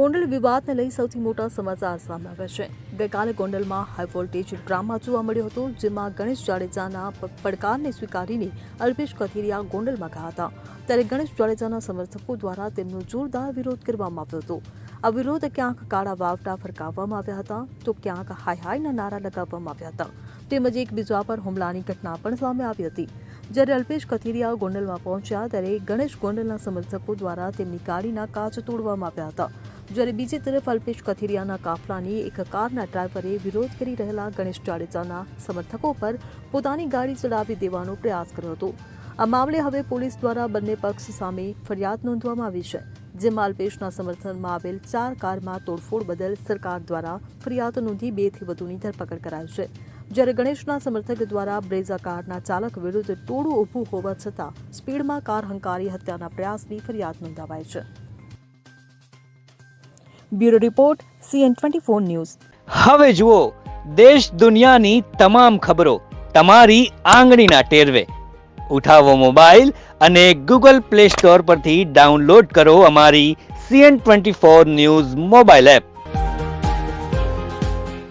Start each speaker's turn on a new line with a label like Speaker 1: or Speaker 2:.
Speaker 1: ગોંડલ વિવાદને લઈ સૌથી મોટા સમાચાર સામે આવ્યા છે। ગઈકાલે ગોંડલમાં હાઈ વોલ્ટેજ ડ્રામા જોવા મળ્યો હતો, જેમાં ગણેશ જાડેજાના પડકારને સ્વીકારીને અલ્પેશ કથિરિયા ગોંડલમાં ગયા હતા। ત્યારે ગણેશ જાડેજાના સમર્થકો દ્વારા તેમનો જોરદાર વિરોધ કરવામાં આવ્યો હતો। આ વિરોધ ક્યાંક કાળા વાવટા ફરકાવવામાં આવ્યા હતા, તો ક્યાંક હાય હાયના નારા લગાવવામાં આવ્યા હતા, તેમજ એકબીજા પર હુમલાની ઘટના પણ સામે આવી હતી। જ્યારે અલ્પેશ કથિરિયા ગોંડલમાં પહોંચ્યા ત્યારે ગણેશ ગોંડલના સમર્થકો દ્વારા તેમની ગાડીના કાચ તોડવામાં આવ્યા હતા। જ્યારે બીજી તરફ અલ્પેશ કથિરિયાના કાફલાની એક કારના ડ્રાઈવરે વિરોધ કરી રહેલા ગણેશ જાડેજાના સમર્થકો પર પોતાની ગાડી ચડાવી દેવાનો પ્રયાસ કર્યો હતો। આ મામલે હવે પોલીસ દ્વારા બંને પક્ષ સામે ફરિયાદ નોંધવામાં આવી છે, જેમાં અલ્પેશના સમર્થનમાં આવેલ 4 કારમાં તોડફોડ બદલ સરકાર દ્વારા ફરિયાદ નોંધી 2 થી વધુની ધરપકડ કરાઈ છે। જ્યારે ગણેશના સમર્થક દ્વારા બ્રેઝા કારના ચાલક વિરુદ્ધ ટોળું ઊભું હોવા છતાં સ્પીડમાં કાર હંકારી હત્યાના પ્રયાસની ફરિયાદ નોંધાવાઈ છે। Bureau report CN24 news.
Speaker 2: હવે જુઓ દેશ દુનિયાની તમામ ખબરો તમારી આંગળીના ટેરવે। ઉઠાવો મોબાઈલ અને Google Play Store પરથી ડાઉનલોડ કરો અમારી CN24 ન્યૂઝ મોબાઈલ એપ।